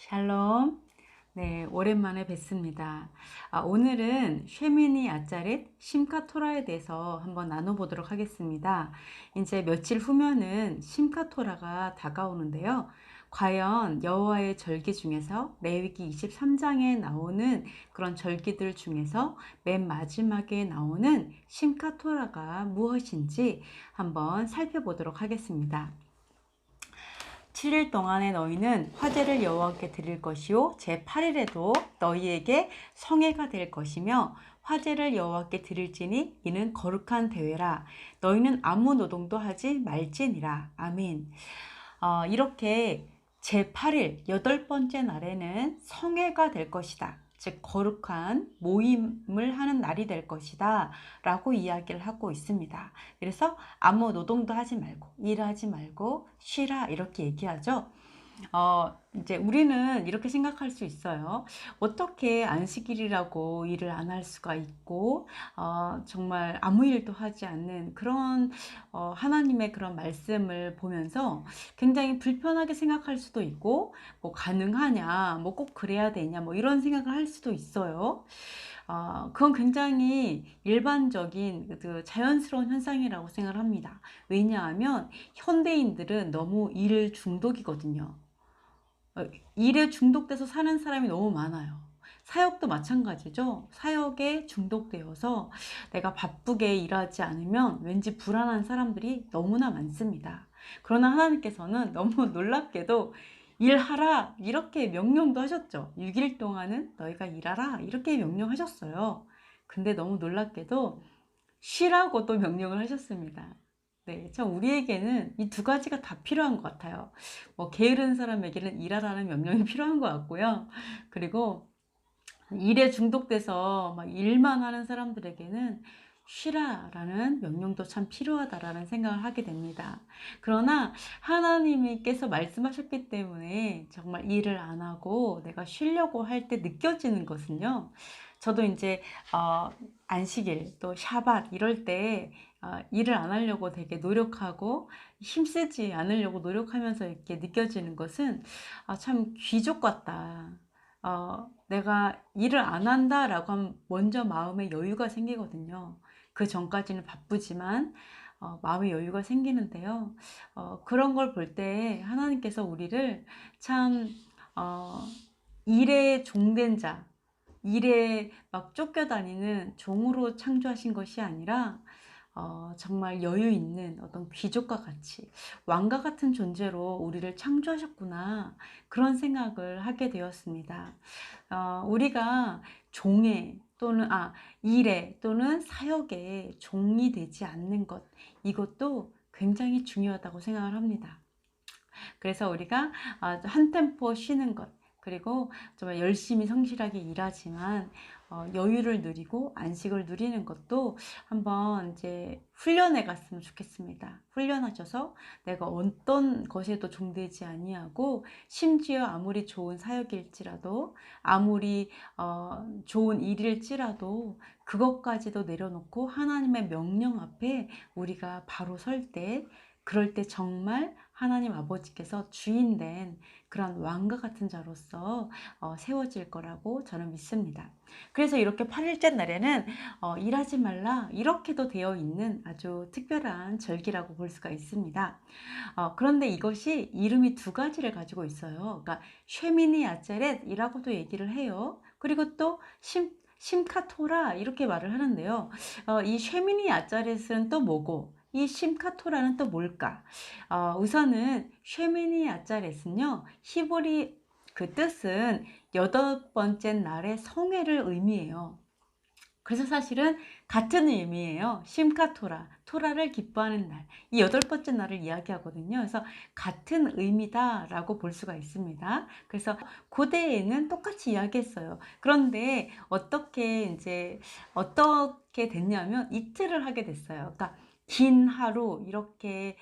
샬롬. 네, 오랜만에 뵙습니다. 오늘은 쉐미니 아짜렛 심카토라에 대해서 한번 나눠보도록 하겠습니다. 이제 며칠 후면은 심카토라가 다가오는데요. 과연 여호와의 절기 중에서 레위기 23장에 나오는 그런 절기들 중에서 맨 마지막에 나오는 심카토라가 무엇인지 한번 살펴보도록 하겠습니다. 7일 동안에 너희는 화제를 여호와께 드릴 것이요 제8일에도 너희에게 성회가 될 것이며 화제를 여호와께 드릴지니 이는 거룩한 대회라. 너희는 아무 노동도 하지 말지니라. 아멘. 이렇게 제8일 여덟 번째 날에는 성회가 될 것이다. 즉 거룩한 모임을 하는 날이 될 것이다 라고 이야기를 하고 있습니다. 그래서 아무 노동도 하지 말고 일하지 말고 쉬라 이렇게 얘기하죠. 이제 우리는 이렇게 생각할 수 있어요. 어떻게 안식일이라고 일을 안 할 수가 있고, 정말 아무 일도 하지 않는 그런, 하나님의 그런 말씀을 보면서 굉장히 불편하게 생각할 수도 있고, 뭐 가능하냐, 뭐 꼭 그래야 되냐, 뭐 이런 생각을 할 수도 있어요. 그건 굉장히 일반적인 그 자연스러운 현상이라고 생각을 합니다. 왜냐하면 현대인들은 너무 일 중독이거든요. 일에 중독돼서 사는 사람이 너무 많아요. 사역도 마찬가지죠. 사역에 중독되어서 내가 바쁘게 일하지 않으면 왠지 불안한 사람들이 너무나 많습니다. 그러나 하나님께서는 너무 놀랍게도 일하라 이렇게 명령도 하셨죠. 6일 동안은 너희가 일하라 이렇게 명령하셨어요. 근데 너무 놀랍게도 쉬라고도 명령을 하셨습니다. 네, 참 우리에게는 이 두 가지가 다 필요한 것 같아요. 뭐 게으른 사람에게는 일하라는 명령이 필요한 것 같고요. 그리고 일에 중독돼서 막 일만 하는 사람들에게는 쉬라라는 명령도 참 필요하다라는 생각을 하게 됩니다. 그러나 하나님께서 말씀하셨기 때문에 정말 일을 안 하고 내가 쉬려고 할 때 느껴지는 것은요. 저도 이제 안식일 또 샤밧 이럴 때 일을 안 하려고 되게 노력하고 힘쓰지 않으려고 노력하면서 이렇게 느껴지는 것은 참 귀족 같다. 내가 일을 안 한다라고 하면 먼저 마음에 여유가 생기거든요. 그 전까지는 바쁘지만 마음의 여유가 생기는데요. 그런 걸 볼 때 하나님께서 우리를 참 어, 일에 종된 자, 일에 막 쫓겨다니는 종으로 창조하신 것이 아니라 정말 여유 있는 어떤 귀족과 같이 왕과 같은 존재로 우리를 창조하셨구나 그런 생각을 하게 되었습니다. 우리가 종의 또는 일에 또는 사역에 종이 되지 않는 것 이것도 굉장히 중요하다고 생각을 합니다. 그래서 우리가 한 템포 쉬는 것 그리고 정말 열심히 성실하게 일하지만 여유를 누리고 안식을 누리는 것도 한번 이제 훈련해 갔으면 좋겠습니다. 훈련하셔서 내가 어떤 것에도 종되지 아니하고 심지어 아무리 좋은 사역일지라도 아무리 좋은 일일지라도 그것까지도 내려놓고 하나님의 명령 앞에 우리가 바로 설 때 그럴 때 정말 하나님 아버지께서 주인된 그런 왕과 같은 자로서 세워질 거라고 저는 믿습니다. 그래서 이렇게 8일째 날에는 일하지 말라 이렇게도 되어 있는 아주 특별한 절기라고 볼 수가 있습니다. 그런데 이것이 이름이 두 가지를 가지고 있어요. 그러니까 쉐미니 아체렛이라고도 얘기를 해요. 그리고 또 심카토라 이렇게 말을 하는데요. 이 쉐미니 아짜렛은 또 뭐고 이 심카토라는 또 뭘까? 우선은 쉐미니 아짜렛은요 히브리 그 뜻은 여덟 번째 날의 성회를 의미해요. 그래서 사실은 같은 의미예요. 심카토라, 토라를 기뻐하는 날. 이 여덟 번째 날을 이야기하거든요. 그래서 같은 의미다라고 볼 수가 있습니다. 그래서 고대에는 똑같이 이야기했어요. 그런데 어떻게 됐냐면 이틀을 하게 됐어요. 그러니까 긴 하루 이렇게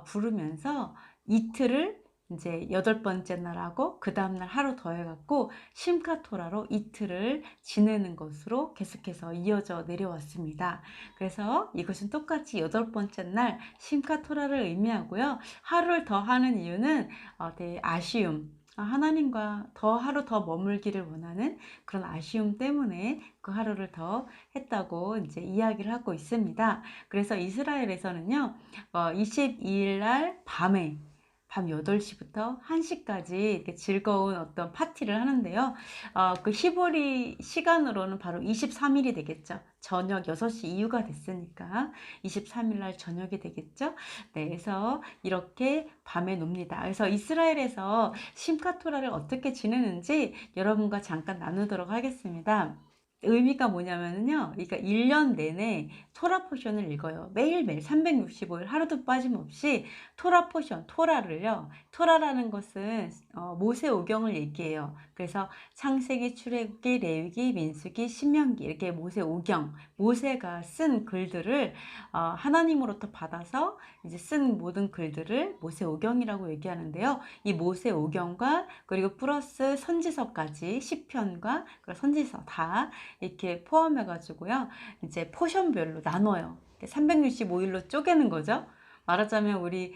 부르면서 이틀을 이제 여덟 번째 날하고 그 다음날 하루 더 해갖고 심카토라로 이틀을 지내는 것으로 계속해서 이어져 내려왔습니다. 그래서 이것은 똑같이 여덟 번째 날 심카토라를 의미하고요. 하루를 더 하는 이유는 되게 아쉬움, 하나님과 더 하루 더 머물기를 원하는 그런 아쉬움 때문에 그 하루를 더 했다고 이제 이야기를 하고 있습니다. 그래서 이스라엘에서는요, 22일 날 밤에 밤 8시부터 1시까지 이렇게 즐거운 어떤 파티를 하는데요. 그 히브리 시간으로는 바로 23일이 되겠죠. 저녁 6시 이후가 됐으니까 23일 날 저녁이 되겠죠. 네, 그래서 이렇게 밤에 놉니다. 그래서 이스라엘에서 심카토라를 어떻게 지내는지 여러분과 잠깐 나누도록 하겠습니다. 의미가 뭐냐면요. 그러니까 1년 내내 토라 포션을 읽어요. 매일매일 365일 하루도 빠짐없이 토라 포션, 토라를요. 토라라는 것은 모세오경을 얘기해요. 그래서 창세기, 출애굽기, 레위기, 민수기, 신명기 이렇게 모세오경, 모세가 쓴 글들을 하나님으로부터 받아서 이제 쓴 모든 글들을 모세오경이라고 얘기하는데요. 이 모세오경과 그리고 플러스 선지서까지 시편과 선지서 다 이렇게 포함해 가지고요. 이제 포션별로 나눠요. 365일로 쪼개는 거죠. 말하자면 우리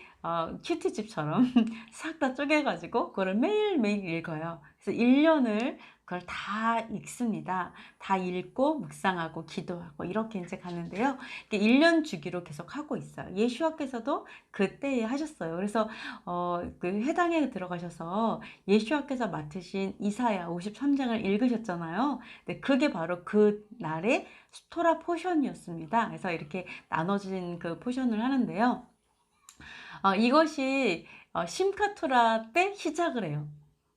큐티집처럼 싹 다 쪼개가지고 그거를 매일매일 읽어요. 그래서 1년을 그걸 다 읽습니다. 다 읽고 묵상하고 기도하고 이렇게 이제 가는데요. 1년 주기로 계속 하고 있어요. 예수와께서도 그때에 하셨어요. 그래서 그 회당에 들어가셔서 예수와께서 맡으신 이사야 53장을 읽으셨잖아요. 네, 그게 바로 그 날의 토라 포션이었습니다. 그래서 이렇게 나눠진 그 포션을 하는데요. 이것이 심카토라 때 시작을 해요.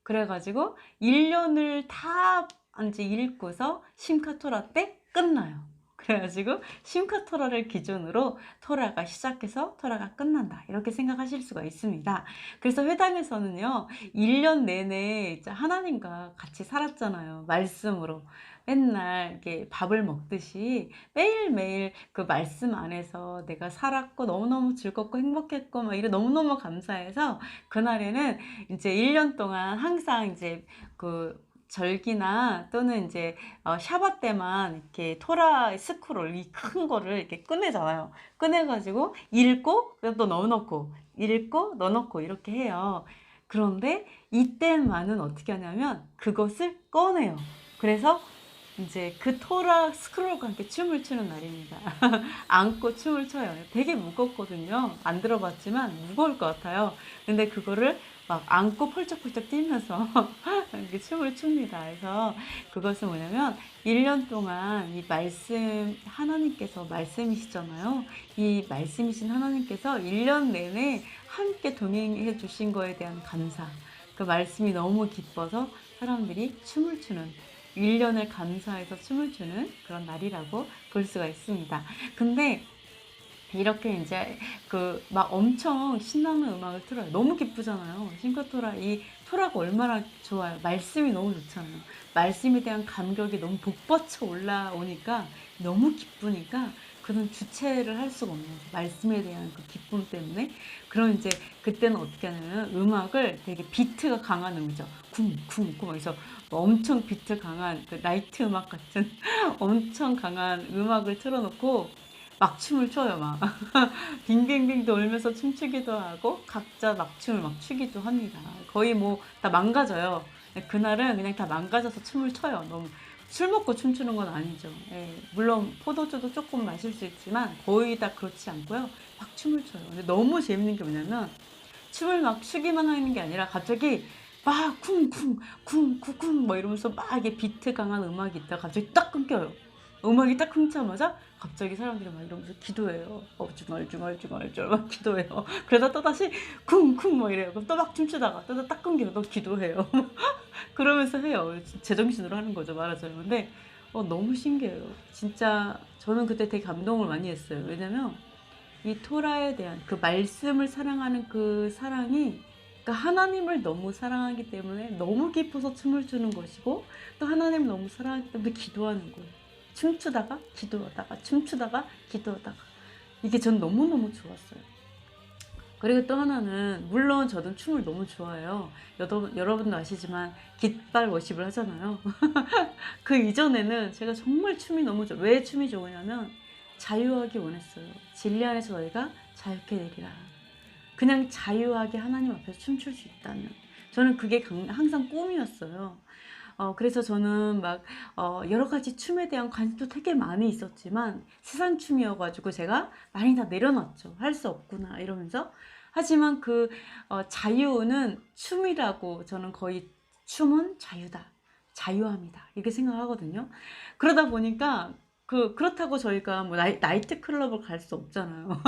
그래가지고 1년을 다 이제 읽고서 심카토라 때 끝나요. 그래가지고 심카토라를 기준으로 토라가 시작해서 토라가 끝난다 이렇게 생각하실 수가 있습니다. 그래서 회당에서는요 1년 내내 하나님과 같이 살았잖아요. 말씀으로 맨날 이렇게 밥을 먹듯이 매일매일 그 말씀 안에서 내가 살았고 너무너무 즐겁고 행복했고 막 이래 너무너무 감사해서 그날에는 이제 1년 동안 항상 이제 그 절기나 또는 이제 샤바 때만 이렇게 토라 스크롤 이 큰 거를 이렇게 꺼내잖아요. 꺼내가지고 읽고 또 넣어놓고 읽고 넣어놓고 이렇게 해요. 그런데 이때만은 어떻게 하냐면 그것을 꺼내요. 그래서 이제 그 토라 스크롤과 함께 춤을 추는 날입니다. 안고 춤을 춰요. 되게 무겁거든요. 안 들어봤지만 무거울 것 같아요. 근데 그거를 막 안고 펄쩍펄쩍 뛰면서 이렇게 춤을 춥니다. 그래서 그것은 뭐냐면 1년 동안 이 말씀, 하나님께서 말씀이시잖아요. 이 말씀이신 하나님께서 1년 내내 함께 동행해 주신 거에 대한 감사. 그 말씀이 너무 기뻐서 사람들이 춤을 추는 1년을 감사해서 춤을 추는 그런 날이라고 볼 수가 있습니다. 근데 이렇게 이제 그 막 엄청 신나는 음악을 틀어요. 너무 기쁘잖아요. 싱커토라 이 토라가 얼마나 좋아요. 말씀이 너무 좋잖아요. 말씀에 대한 감격이 너무 북받쳐 올라오니까 너무 기쁘니까 그런 주체를 할 수가 없는 거죠. 말씀에 대한 그 기쁨 때문에. 그럼 이제 그때는 어떻게 하냐면 음악을 되게 비트가 강한 음이죠. 쿵쿵쿵 그래서 엄청 비트 강한 그 라이트 음악 같은 엄청 강한 음악을 틀어놓고 막 춤을 춰요. 막 빙빙빙 돌면서 춤추기도 하고 각자 막 춤을 막 추기도 합니다. 거의 뭐 다 망가져요. 그날은 그냥 다 망가져서 춤을 춰요. 너무 술 먹고 춤추는 건 아니죠. 예, 물론 포도주도 조금 마실 수 있지만 거의 다 그렇지 않고요. 막 춤을 춰요. 근데 너무 재밌는 게 뭐냐면 춤을 막 추기만 하는 게 아니라 갑자기 막 쿵쿵 쿵쿵쿵 뭐 이러면서 막 이게 비트 강한 음악이 있다가 갑자기 딱 끊겨요. 음악이 딱 끊자마자 갑자기 사람들이 막 이러면서 기도해요. 중얼중얼중얼중얼 막 기도해요. 그러다 또다시 쿵쿵 막 이래요. 그럼 또 막 춤추다가 또 딱 끊겨요. 또 기도해요. 그러면서 해요. 제정신으로 하는 거죠, 말하자면. 근데 너무 신기해요. 진짜 저는 그때 되게 감동을 많이 했어요. 왜냐면 이 토라에 대한 그 말씀을 사랑하는 그 사랑이 그러니까 하나님을 너무 사랑하기 때문에 너무 깊어서 춤을 추는 것이고 또 하나님을 너무 사랑하기 때문에 기도하는 거예요. 춤추다가 기도하다가 춤추다가 기도하다가 이게 전 너무너무 좋았어요. 그리고 또 하나는 물론 저도 춤을 너무 좋아해요. 여러분도 아시지만 깃발 워십을 하잖아요. 그 이전에는 제가 정말 춤이 너무 좋아요. 왜 춤이 좋으냐면 자유하기 원했어요. 진리 안에서 너희가 자유케 되리라. 그냥 자유하게 하나님 앞에서 춤출 수 있다면 저는 그게 항상 꿈이었어요. 그래서 저는 막 여러 가지 춤에 대한 관심도 되게 많이 있었지만 세상 춤이어가지고 제가 많이 다 내려놨죠. 할 수 없구나 이러면서. 하지만 그 자유는 춤이라고, 저는 거의 춤은 자유다, 자유함이다 이렇게 생각하거든요. 그러다 보니까 그렇다고 저희가 뭐 나이트 클럽을 갈 수 없잖아요.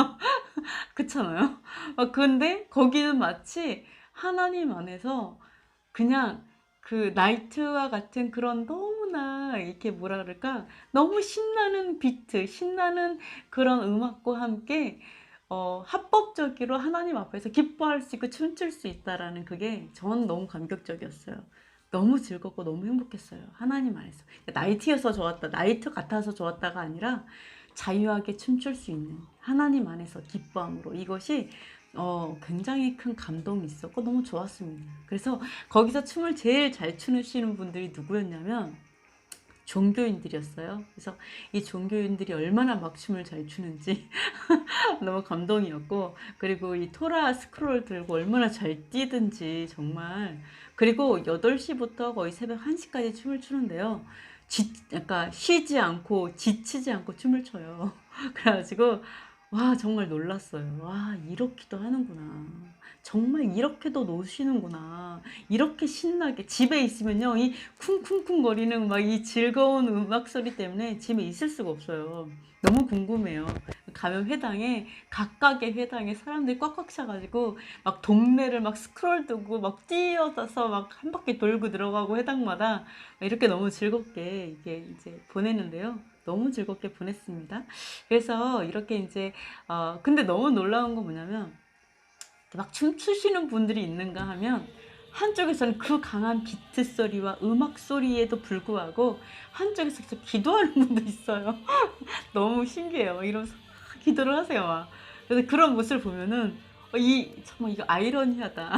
그렇잖아요. 근데 거기는 마치 하나님 안에서 그냥 그 나이트와 같은 그런 너무나 이렇게 뭐라 그럴까, 너무 신나는 비트, 신나는 그런 음악과 함께 합법적으로 하나님 앞에서 기뻐할 수 있고 춤출 수 있다라는 그게 전 너무 감격적이었어요. 너무 즐겁고 너무 행복했어요. 하나님 안에서. 나이트여서 좋았다, 나이트 같아서 좋았다가 아니라 자유하게 춤출 수 있는 하나님 안에서 기뻐함으로, 이것이 굉장히 큰 감동이 있었고 너무 좋았습니다. 그래서 거기서 춤을 제일 잘 추시는 분들이 누구였냐면 종교인들이었어요. 그래서 이 종교인들이 얼마나 막 춤을 잘 추는지 너무 감동이었고, 그리고 이 토라 스크롤 들고 얼마나 잘 뛰든지 정말. 그리고 8시부터 거의 새벽 1시까지 춤을 추는데요. 약간 쉬지 않고 지치지 않고 춤을 춰요. 그래가지고 와 정말 놀랐어요. 와 이렇게도 하는구나. 정말 이렇게도 노시는구나. 이렇게 신나게 집에 있으면요, 이 쿵쿵쿵 거리는 막 이 즐거운 음악 소리 때문에 집에 있을 수가 없어요. 너무 궁금해요. 가면 회당에, 각각의 회당에 사람들이 꽉꽉 차가지고 막 동네를 막 스크롤 두고 막 뛰어서 막 한 바퀴 돌고 들어가고 회당마다 이렇게 너무 즐겁게 이게 이제 보냈는데요. 너무 즐겁게 보냈습니다. 그래서 이렇게 이제 근데 너무 놀라운 건 뭐냐면 막 춤추시는 분들이 있는가 하면 한쪽에서는 그 강한 비트 소리와 음악 소리에도 불구하고 한쪽에서 계속 기도하는 분도 있어요. 너무 신기해요. 이러면서 기도를 하세요. 막. 그래서 그런 모습을 보면은 정말 이거 아이러니하다.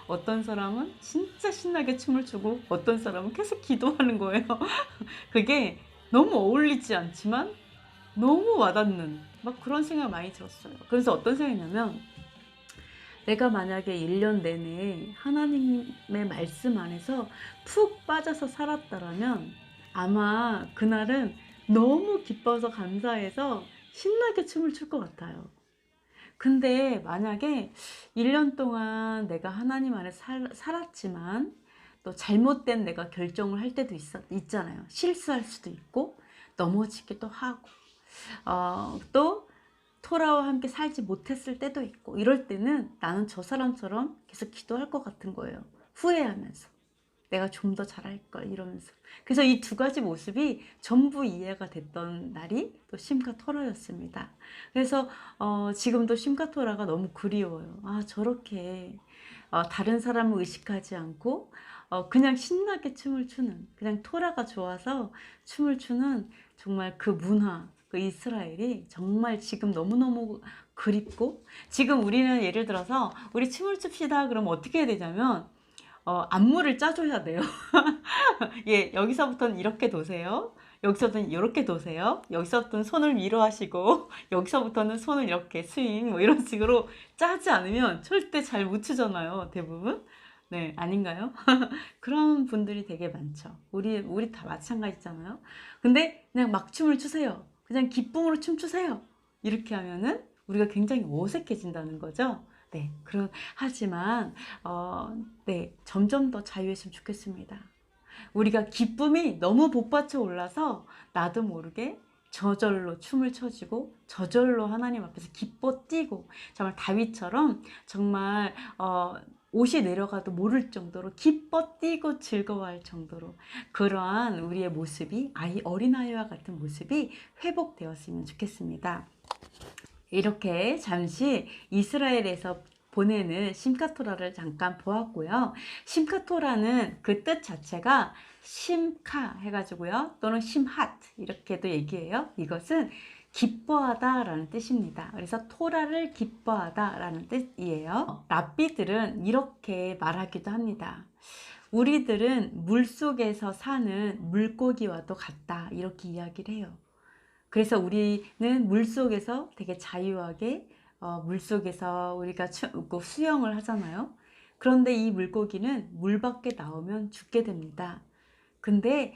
어떤 사람은 진짜 신나게 춤을 추고 어떤 사람은 계속 기도하는 거예요. 그게 너무 어울리지 않지만 너무 와닿는 막 그런 생각 많이 들었어요. 그래서 어떤 생각이냐면, 내가 만약에 1년 내내 하나님의 말씀 안에서 푹 빠져서 살았다라면 아마 그날은 너무 기뻐서 감사해서 신나게 춤을 출 것 같아요. 근데 만약에 1년 동안 내가 하나님 안에 살았지만 또 잘못된 내가 결정을 할 때도 있잖아요. 실수할 수도 있고 넘어지기도 하고 또 토라와 함께 살지 못했을 때도 있고, 이럴 때는 나는 저 사람처럼 계속 기도할 것 같은 거예요. 후회하면서 내가 좀 더 잘할 걸 이러면서. 그래서 이 두 가지 모습이 전부 이해가 됐던 날이 또 심카 토라였습니다. 그래서 지금도 심카 토라가 너무 그리워요. 저렇게 다른 사람을 의식하지 않고 그냥 신나게 춤을 추는, 그냥 토라가 좋아서 춤을 추는 정말 그 문화, 그 이스라엘이 정말 지금 너무너무 그립고, 지금 우리는 예를 들어서 우리 춤을 춥시다 그러면 어떻게 해야 되냐면 안무를 짜줘야 돼요. 예, 여기서부터는 이렇게 도세요. 여기서부터는 이렇게 도세요. 여기서부터는 손을 위로 하시고 여기서부터는 손을 이렇게 스윙, 뭐 이런 식으로 짜지 않으면 절대 잘 못 추잖아요, 대부분. 네, 아닌가요? 그런 분들이 되게 많죠. 우리 다 마찬가지잖아요. 근데 그냥 막 춤을 추세요. 그냥 기쁨으로 춤추세요. 이렇게 하면은 우리가 굉장히 어색해진다는 거죠. 네, 하지만 네, 점점 더 자유했으면 좋겠습니다. 우리가 기쁨이 너무 복받쳐 올라서 나도 모르게 저절로 춤을 춰지고 저절로 하나님 앞에서 기뻐 뛰고, 정말 다윗처럼 정말 옷이 내려가도 모를 정도로 기뻐 뛰고 즐거워할 정도로 그러한 우리의 모습이, 어린아이와 같은 모습이 회복되었으면 좋겠습니다. 이렇게 잠시 이스라엘에서 보내는 심카토라를 잠깐 보았고요. 심카토라는 그 뜻 자체가 심카 해가지고요, 또는 심핫 이렇게도 얘기해요. 이것은 기뻐하다 라는 뜻입니다. 그래서 토라를 기뻐하다 라는 뜻이에요. 랍비들은 이렇게 말하기도 합니다. 우리들은 물속에서 사는 물고기와도 같다, 이렇게 이야기를 해요. 그래서 우리는 물속에서 되게 자유하게 물속에서 우리가 수영을 하잖아요. 그런데 이 물고기는 물 밖에 나오면 죽게 됩니다. 근데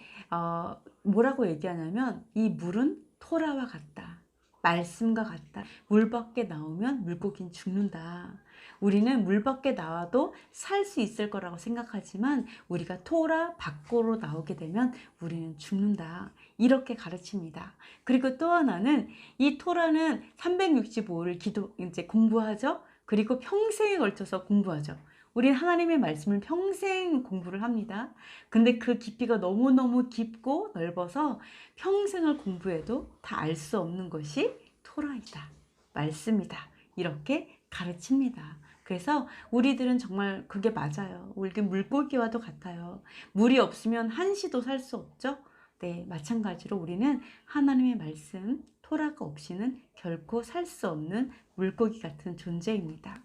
뭐라고 얘기하냐면 이 물은 토라와 같다. 말씀과 같다. 물 밖에 나오면 물고기는 죽는다. 우리는 물 밖에 나와도 살 수 있을 거라고 생각하지만 우리가 토라 밖으로 나오게 되면 우리는 죽는다. 이렇게 가르칩니다. 그리고 또 하나는 이 토라는 365일 이제 공부하죠. 그리고 평생에 걸쳐서 공부하죠. 우리는 하나님의 말씀을 평생 공부를 합니다. 근데 그 깊이가 너무너무 깊고 넓어서 평생을 공부해도 다 알 수 없는 것이 토라이다. 말씀이다. 이렇게 가르칩니다. 그래서 우리들은 정말 그게 맞아요. 우리 물고기와도 같아요. 물이 없으면 한시도 살 수 없죠. 네, 마찬가지로 우리는 하나님의 말씀, 토라가 없이는 결코 살 수 없는 물고기 같은 존재입니다.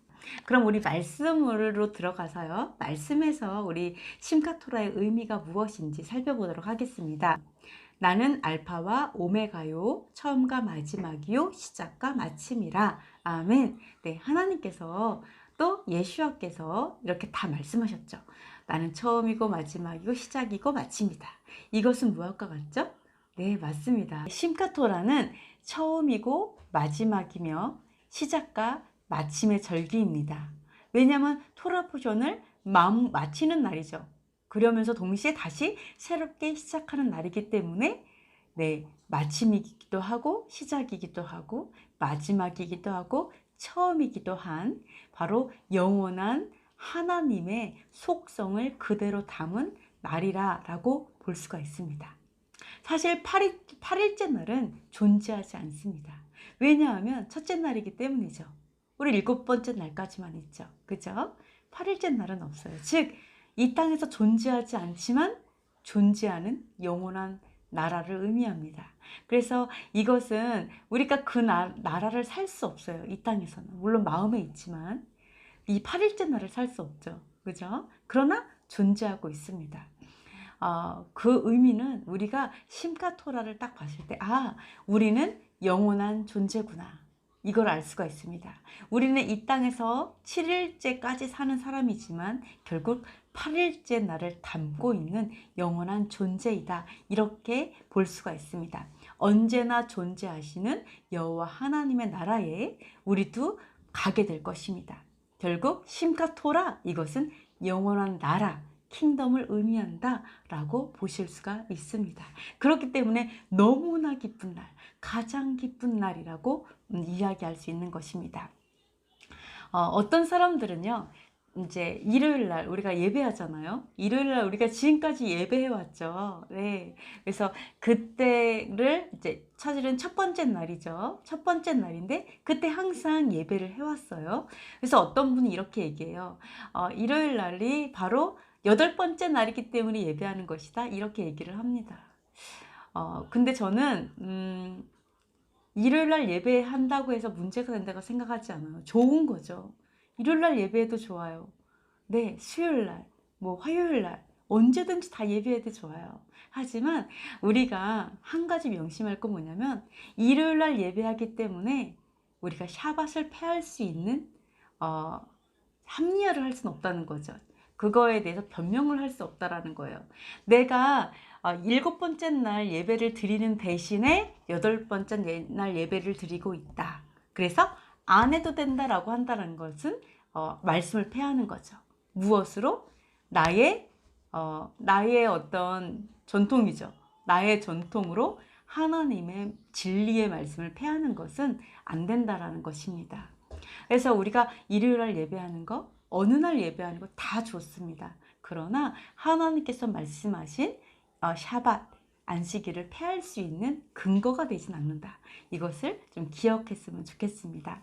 그럼 우리 말씀으로 들어가서요. 말씀에서 우리 심카토라의 의미가 무엇인지 살펴보도록 하겠습니다. 나는 알파와 오메가요, 처음과 마지막이요, 시작과 마침이라. 아멘. 네, 하나님께서 또 예수와께서 이렇게 다 말씀하셨죠. 나는 처음이고 마지막이고 시작이고 마침이다. 이것은 무엇과 같죠? 네, 맞습니다. 심카토라는 처음이고 마지막이며 시작과 마침의 절기입니다. 왜냐하면 토라 포션을 마치는 날이죠. 그러면서 동시에 다시 새롭게 시작하는 날이기 때문에 네, 마침이기도 하고 시작이기도 하고 마지막이기도 하고 처음이기도 한 바로 영원한 하나님의 속성을 그대로 담은 날이라고 볼 수가 있습니다. 사실 8일째 날은 존재하지 않습니다. 왜냐하면 첫째 날이기 때문이죠. 우리 7번째 날까지만 있죠. 그죠? 8일째 날은 없어요. 즉, 이 땅에서 존재하지 않지만 존재하는 영원한 나라를 의미합니다. 그래서 이것은 우리가 그 나라를 살 수 없어요. 이 땅에서는. 물론 마음에 있지만 이 8일째 날을 살 수 없죠. 그죠? 그러나 존재하고 있습니다. 그 의미는 우리가 심카토라를 딱 봤을 때, 우리는 영원한 존재구나. 이걸 알 수가 있습니다. 우리는 이 땅에서 7일째까지 사는 사람이지만 결국 8일째 날을 담고 있는 영원한 존재이다. 이렇게 볼 수가 있습니다. 언제나 존재하시는 여호와 하나님의 나라에 우리도 가게 될 것입니다. 결국 심카토라, 이것은 영원한 나라, 킹덤을 의미한다 라고 보실 수가 있습니다. 그렇기 때문에 너무나 기쁜 날, 가장 기쁜 날이라고 이야기할 수 있는 것입니다. 어떤 사람들은요, 이제 일요일 날 우리가 예배하잖아요. 일요일 날 우리가 지금까지 예배해 왔죠. 네. 그래서 그때를 이제 사실은 첫 번째 날이죠. 첫 번째 날인데 그때 항상 예배를 해 왔어요. 그래서 어떤 분이 이렇게 얘기해요. 일요일 날이 바로 8번째 날이기 때문에 예배하는 것이다. 이렇게 얘기를 합니다. 근데 저는 일요일 날 예배한다고 해서 문제가 된다고 생각하지 않아요. 좋은 거죠. 일요일 날 예배해도 좋아요. 네, 수요일 날, 화요일 날 언제든지 다 예배해도 좋아요. 하지만 우리가 한 가지 명심할 건 뭐냐면 일요일 날 예배하기 때문에 우리가 샤밧을 폐할 수 있는 합리화를 할 수는 없다는 거죠. 그거에 대해서 변명을 할 수 없다라는 거예요. 내가 7번째 날 예배를 드리는 대신에 8번째 날 예배를 드리고 있다. 그래서 안 해도 된다라고 한다는 것은 말씀을 폐하는 거죠. 무엇으로? 나의 어떤 전통이죠. 나의 전통으로 하나님의 진리의 말씀을 폐하는 것은 안 된다라는 것입니다. 그래서 우리가 일요일 날 예배하는 거, 어느 날 예배하는 거 다 좋습니다. 그러나 하나님께서 말씀하신 샤밧, 안식일을 폐할 수 있는 근거가 되진 않는다. 이것을 좀 기억했으면 좋겠습니다.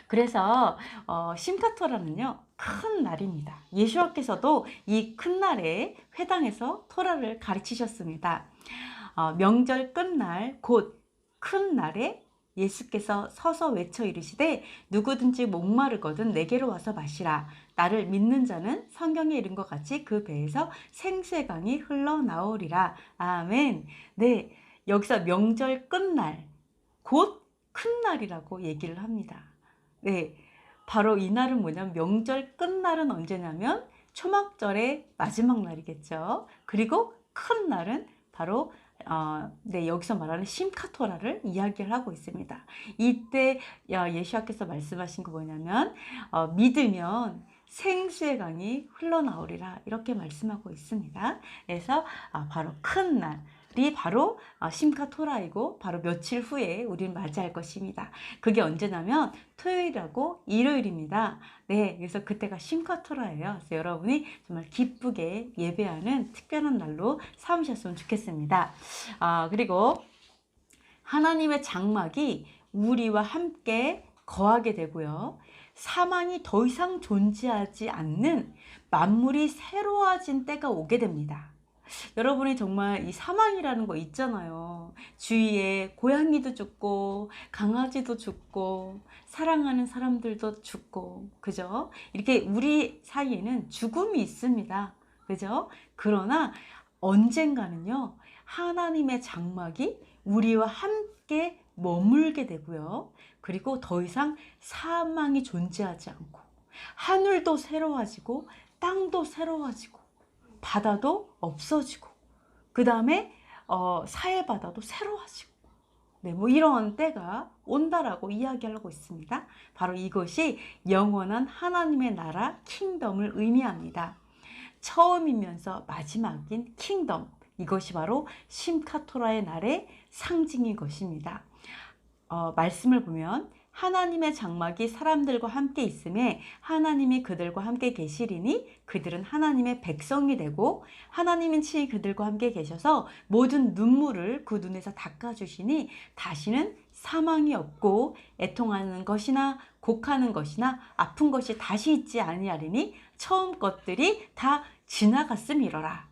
그래서 심카토라는요, 큰 날입니다. 예수와께서도 이 큰 날에 회당에서 토라를 가르치셨습니다. 명절 끝날 곧 큰 날에 예수께서 서서 외쳐 이르시되 누구든지 목마르거든 내게로 와서 마시라. 나를 믿는 자는 성경에 이른 것 같이 그 배에서 생수의 강이 흘러나오리라. 아멘. 네, 여기서 명절 끝날 곧 큰 날이라고 얘기를 합니다. 네, 바로 이날은 뭐냐면 명절 끝날은 언제냐면 초막절의 마지막 날이겠죠. 그리고 큰 날은 바로 네, 여기서 말하는 심카토라를 이야기를 하고 있습니다. 이때 예수님께서 말씀하신 거 뭐냐면 믿으면 생수의 강이 흘러나오리라 이렇게 말씀하고 있습니다. 그래서 바로 큰 날이 바로 심카토라이고 바로 며칠 후에 우리는 맞이할 것입니다. 그게 언제냐면 토요일하고 일요일입니다. 네, 그래서 그때가 심카토라예요. 그래서 여러분이 정말 기쁘게 예배하는 특별한 날로 삼으셨으면 좋겠습니다. 그리고 하나님의 장막이 우리와 함께 거하게 되고요. 사망이 더 이상 존재하지 않는 만물이 새로워진 때가 오게 됩니다. 여러분이 정말 이 사망이라는 거 있잖아요. 주위에 고양이도 죽고 강아지도 죽고 사랑하는 사람들도 죽고, 그죠? 이렇게 우리 사이에는 죽음이 있습니다. 그죠? 그러나 언젠가는요, 하나님의 장막이 우리와 함께 머물게 되고요. 그리고 더 이상 사망이 존재하지 않고 하늘도 새로워지고 땅도 새로워지고 바다도 없어지고 그 다음에 사해바다도 새로워지고, 네, 뭐 이런 때가 온다라고 이야기하고 있습니다. 바로 이것이 영원한 하나님의 나라 킹덤을 의미합니다. 처음이면서 마지막인 킹덤, 이것이 바로 심카토라의 날의 상징인 것입니다. 말씀을 보면 하나님의 장막이 사람들과 함께 있음에 하나님이 그들과 함께 계시리니 그들은 하나님의 백성이 되고 하나님은 친히 그들과 함께 계셔서 모든 눈물을 그 눈에서 닦아주시니 다시는 사망이 없고 애통하는 것이나 곡하는 것이나 아픈 것이 다시 있지 아니하리니 처음 것들이 다 지나갔음이러라.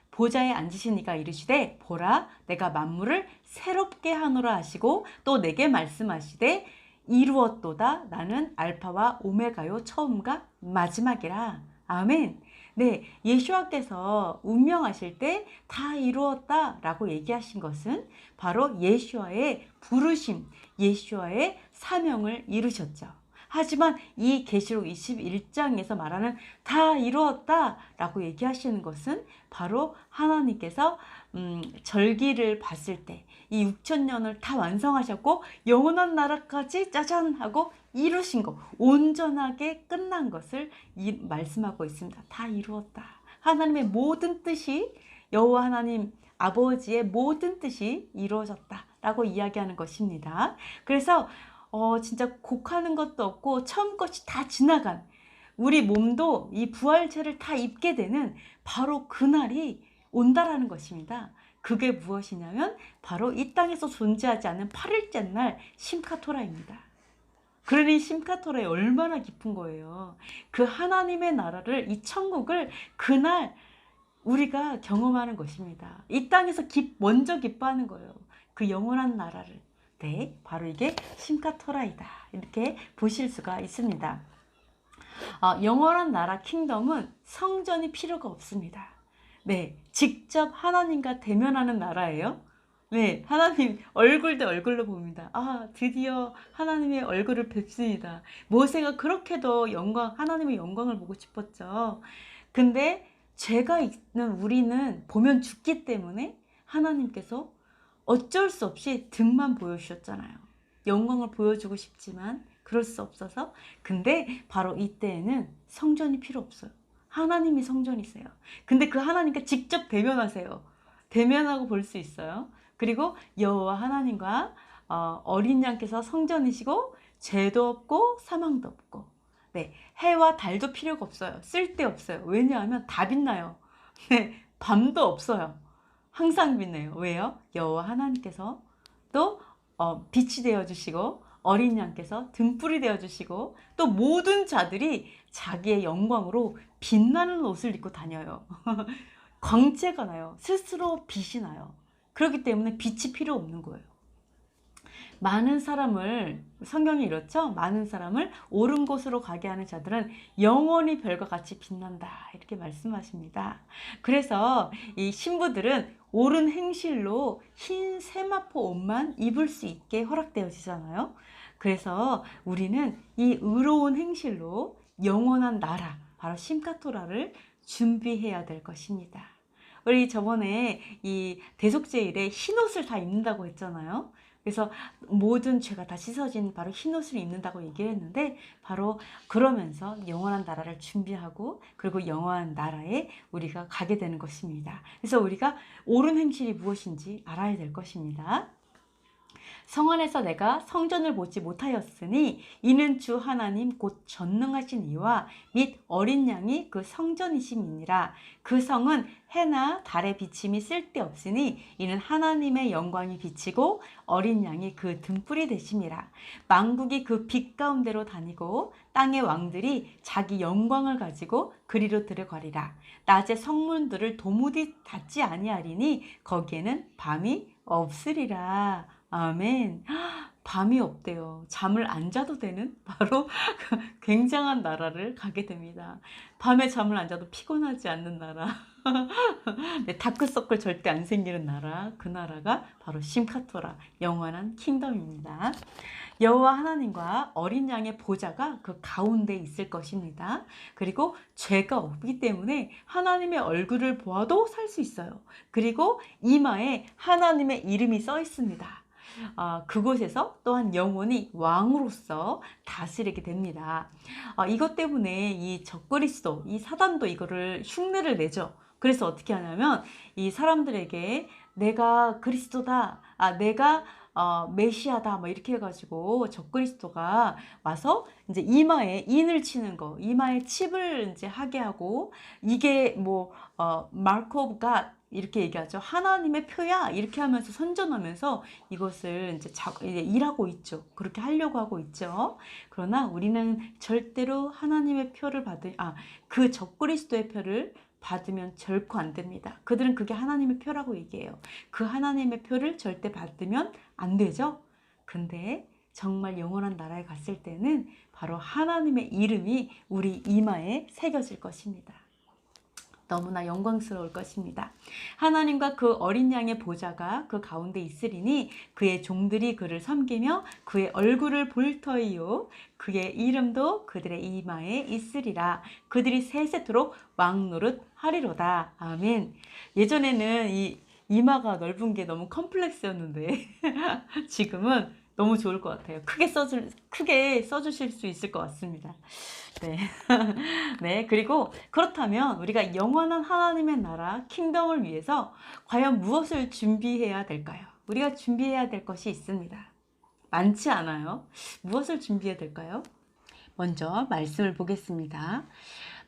보좌에 앉으시니까 이르시되 보라 내가 만물을 새롭게 하노라 하시고 또 내게 말씀하시되 이루었도다 나는 알파와 오메가요 처음과 마지막이라. 아멘. 네, 예수와께서 운명하실 때 다 이루었다 라고 얘기하신 것은 바로 예수와의 부르심, 예수와의 사명을 이루셨죠. 하지만 이 계시록 21장에서 말하는 다 이루었다 라고 얘기하시는 것은 바로 하나님께서 절기를 봤을 때 이 6,000년을 다 완성하셨고 영원한 나라까지 짜잔 하고 이루신 것, 온전하게 끝난 것을 말씀하고 있습니다. 다 이루었다. 하나님의 모든 뜻이, 여호와 하나님 아버지의 모든 뜻이 이루어졌다 라고 이야기하는 것입니다. 그래서 진짜 곡하는 것도 없고 처음 것이 다 지나간 우리 몸도 이 부활체를 다 입게 되는 바로 그날이 온다라는 것입니다. 그게 무엇이냐면 바로 이 땅에서 존재하지 않는 8일째 날 심카토라입니다. 그러니 심카토라에 얼마나 깊은 거예요. 그 하나님의 나라를, 이 천국을 그날 우리가 경험하는 것입니다. 이 땅에서 먼저 기뻐하는 거예요. 그 영원한 나라를. 네, 바로 이게 심카토라이다. 이렇게 보실 수가 있습니다. 영원한 나라 킹덤은 성전이 필요가 없습니다. 네, 직접 하나님과 대면하는 나라예요. 네, 하나님 얼굴 대 얼굴로 봅니다. 드디어 하나님의 얼굴을 뵙습니다. 모세가 그렇게도 하나님의 영광을 보고 싶었죠. 근데 죄가 있는 우리는 보면 죽기 때문에 하나님께서 어쩔 수 없이 등만 보여주셨잖아요. 영광을 보여주고 싶지만 그럴 수 없어서. 근데 바로 이때에는 성전이 필요 없어요. 하나님이 성전이세요. 근데 그 하나님과 직접 대면하세요. 대면하고 볼 수 있어요. 그리고 여호와 하나님과 어린 양께서 성전이시고 죄도 없고 사망도 없고, 네, 해와 달도 필요가 없어요. 쓸데없어요. 왜냐하면 다 빛나요. 네, 밤도 없어요. 항상 빛나요. 왜요? 여호와 하나님께서 또 빛이 되어주시고 어린 양께서 등불이 되어주시고 또 모든 자들이 자기의 영광으로 빛나는 옷을 입고 다녀요. 광채가 나요. 스스로 빛이 나요. 그렇기 때문에 빛이 필요 없는 거예요. 많은 사람을, 성경이 이렇죠? 많은 사람을 옳은 곳으로 가게 하는 자들은 영원히 별과 같이 빛난다. 이렇게 말씀하십니다. 그래서 이 신부들은 옳은 행실로 흰 세마포 옷만 입을 수 있게 허락되어지잖아요. 그래서 우리는 이 의로운 행실로 영원한 나라, 바로 심카토라를 준비해야 될 것입니다. 우리 저번에 이 대속죄일에 흰옷을 다 입는다고 했잖아요. 그래서 모든 죄가 다 씻어진 바로 흰옷을 입는다고 얘기를 했는데, 바로 그러면서 영원한 나라를 준비하고 그리고 영원한 나라에 우리가 가게 되는 것입니다. 그래서 우리가 옳은 행실이 무엇인지 알아야 될 것입니다. 성 안에서 내가 성전을 보지 못하였으니 이는 주 하나님 곧 전능하신 이와 및 어린 양이 그 성전이심이니라. 그 성은 해나 달의 비침이 쓸데없으니 이는 하나님의 영광이 비치고 어린 양이 그 등불이 되심이라. 만국이 그 빛 가운데로 다니고 땅의 왕들이 자기 영광을 가지고 그리로 들어가리라. 낮에 성문들을 도무지 닫지 아니하리니 거기에는 밤이 없으리라. 아멘. 밤이 없대요. 잠을 안 자도 되는 바로 굉장한 나라를 가게 됩니다. 밤에 잠을 안 자도 피곤하지 않는 나라. 네, 다크서클 절대 안 생기는 나라. 그 나라가 바로 심카토라, 영원한 킹덤입니다. 여호와 하나님과 어린 양의 보좌가 그 가운데 있을 것입니다. 그리고 죄가 없기 때문에 하나님의 얼굴을 보아도 살 수 있어요. 그리고 이마에 하나님의 이름이 써 있습니다. 그곳에서 또한 영원히 왕으로서 다스리게 됩니다. 이것 때문에 이 적그리스도, 이 사단도 이거를 흉내를 내죠. 그래서 어떻게 하냐면 이 사람들에게 내가 그리스도다, 내가 메시아다, 뭐 이렇게 해가지고 적그리스도가 와서 이제 이마에 인을 치는 거, 이마에 칩을 이제 하게 하고, 이게 뭐 마크 오브 갓 이렇게 얘기하죠. 하나님의 표야 이렇게 하면서 선전하면서 이것을 이제 일하고 있죠. 그렇게 하려고 하고 있죠. 그러나 우리는 절대로 하나님의 표를 그 적그리스도의 표를 받으면 결코 안 됩니다. 그들은 그게 하나님의 표라고 얘기해요. 그 하나님의 표를 절대 받으면 안 되죠. 근데 정말 영원한 나라에 갔을 때는 바로 하나님의 이름이 우리 이마에 새겨질 것입니다. 너무나 영광스러울 것입니다. 하나님과 그 어린 양의 보좌가 그 가운데 있으리니 그의 종들이 그를 섬기며 그의 얼굴을 볼 터이요 그의 이름도 그들의 이마에 있으리라. 그들이 세세토록 왕노릇 하리로다. 아멘. 예전에는 이 이마가 넓은 게 너무 컴플렉스였는데 지금은 너무 좋을 것 같아요. 크게 써주실 수 있을 것 같습니다. 네. 네. 그리고 그렇다면 우리가 영원한 하나님의 나라, 킹덤을 위해서 과연 무엇을 준비해야 될까요? 우리가 준비해야 될 것이 있습니다. 많지 않아요. 무엇을 준비해야 될까요? 먼저 말씀을 보겠습니다.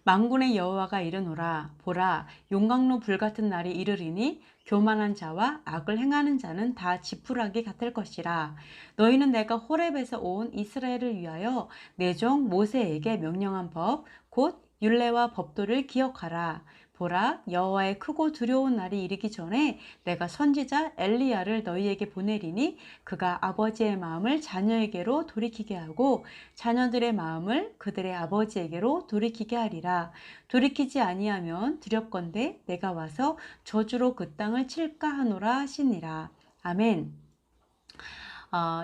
만군의 여호와가 이르노라. 보라, 용광로 불같은 날이 이르리니 교만한 자와 악을 행하는 자는 다 지푸라기 같을 것이라. 너희는 내가 호렙에서 온 이스라엘을 위하여 내 종 모세에게 명령한 법 곧 율례와 법도를 기억하라. 보라, 여호와의 크고 두려운 날이 이르기 전에 내가 선지자 엘리야를 너희에게 보내리니 그가 아버지의 마음을 자녀에게로 돌이키게 하고 자녀들의 마음을 그들의 아버지에게로 돌이키게 하리라. 돌이키지 아니하면 두렵건대 내가 와서 저주로 그 땅을 칠까 하노라 하시니라. 아멘.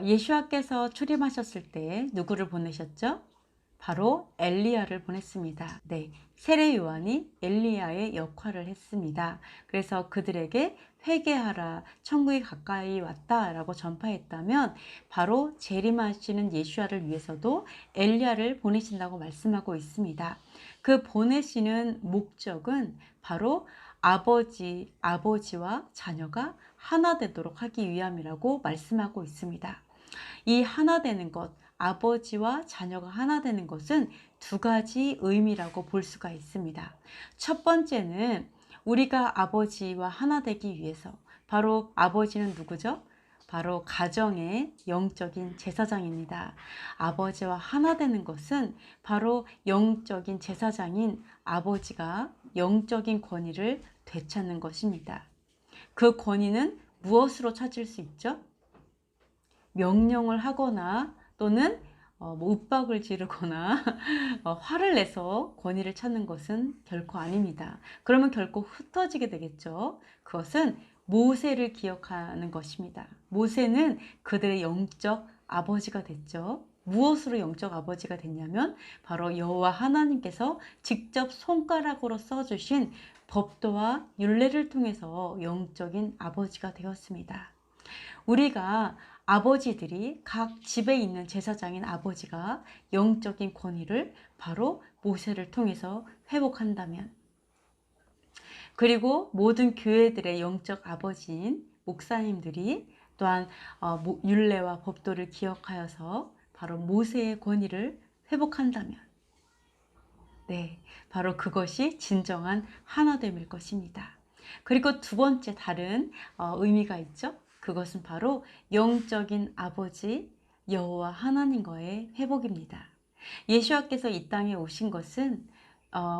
예수와께서 출임하셨을 때 누구를 보내셨죠? 바로 엘리야를 보냈습니다. 네, 세례 요한이 엘리야의 역할을 했습니다. 그래서 그들에게 회개하라, 천국이 가까이 왔다라고 전파했다면 바로 재림하시는 예수와를 위해서도 엘리야를 보내신다고 말씀하고 있습니다. 그 보내시는 목적은 바로 아버지와 자녀가 하나 되도록 하기 위함이라고 말씀하고 있습니다. 이 하나 되는 것, 아버지와 자녀가 하나 되는 것은 두 가지 의미라고 볼 수가 있습니다. 첫 번째는 우리가 아버지와 하나 되기 위해서, 바로 아버지는 누구죠? 바로 가정의 영적인 제사장입니다. 아버지와 하나 되는 것은 바로 영적인 제사장인 아버지가 영적인 권위를 되찾는 것입니다. 그 권위는 무엇으로 찾을 수 있죠? 명령을 하거나 또는 윽박을 지르거나 화를 내서 권위를 찾는 것은 결코 아닙니다. 그러면 결코 흩어지게 되겠죠. 그것은 모세를 기억하는 것입니다. 모세는 그들의 영적 아버지가 됐죠. 무엇으로 영적 아버지가 됐냐면 바로 여호와 하나님께서 직접 손가락으로 써주신 법도와 율례를 통해서 영적인 아버지가 되었습니다. 우리가 아버지들이 각 집에 있는 제사장인 아버지가 영적인 권위를 바로 모세를 통해서 회복한다면, 그리고 모든 교회들의 영적 아버지인 목사님들이 또한 율례와 법도를 기억하여서 바로 모세의 권위를 회복한다면, 네, 바로 그것이 진정한 하나됨일 것입니다. 그리고 두 번째 다른 의미가 있죠. 그것은 바로 영적인 아버지 여호와 하나님과의 회복입니다. 예수와께서 이 땅에 오신 것은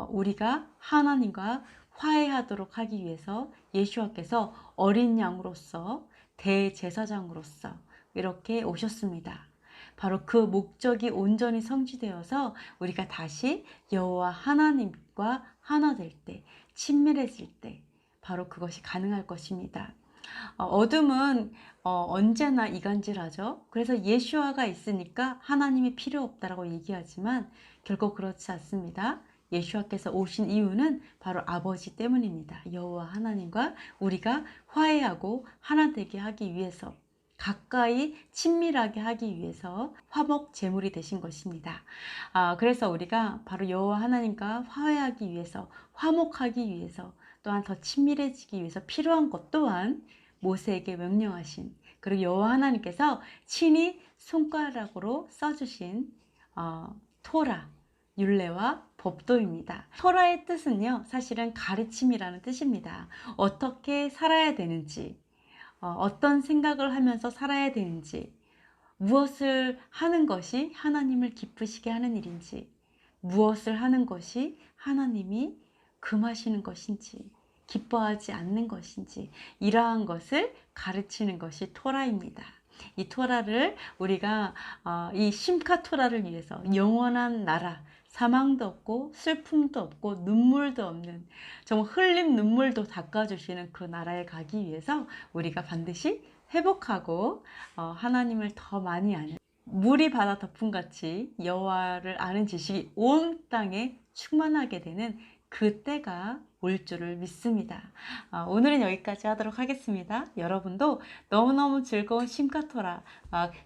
우리가 하나님과 화해하도록 하기 위해서 예수와께서 어린 양으로서 대제사장으로서 이렇게 오셨습니다. 바로 그 목적이 온전히 성취되어서 우리가 다시 여호와 하나님과 하나 될 때, 친밀해질 때 바로 그것이 가능할 것입니다. 어둠은 언제나 이간질하죠. 그래서 예수와가 있으니까 하나님이 필요 없다라고 얘기하지만 결코 그렇지 않습니다. 예수와께서 오신 이유는 바로 아버지 때문입니다. 여호와 하나님과 우리가 화해하고 하나 되게 하기 위해서, 가까이 친밀하게 하기 위해서 화목 제물이 되신 것입니다. 그래서 우리가 바로 여호와 하나님과 화해하기 위해서, 화목하기 위해서, 또한 더 친밀해지기 위해서 필요한 것 또한 모세에게 명령하신, 그리고 여호와 하나님께서 친히 손가락으로 써주신 토라, 율례와 법도입니다. 토라의 뜻은요, 사실은 가르침이라는 뜻입니다. 어떻게 살아야 되는지, 어떤 생각을 하면서 살아야 되는지, 무엇을 하는 것이 하나님을 기쁘시게 하는 일인지, 무엇을 하는 것이 하나님이 금하시는 것인지, 기뻐하지 않는 것인지, 이러한 것을 가르치는 것이 토라입니다. 이 토라를 우리가 이 심카 토라를 위해서 영원한 나라, 사망도 없고 슬픔도 없고 눈물도 없는, 정말 흘린 눈물도 닦아주시는 그 나라에 가기 위해서 우리가 반드시 회복하고 하나님을 더 많이 아는, 물이 바다 덮음같이 여호와를 아는 지식이 온 땅에 충만하게 되는 그 때가 올 줄을 믿습니다. 오늘은 여기까지 하도록 하겠습니다. 여러분도 너무너무 즐거운 심카토라,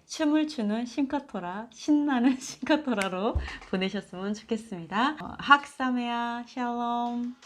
춤을 추는 심카토라, 신나는 심카토라로 보내셨으면 좋겠습니다. 학사메아 샬롬.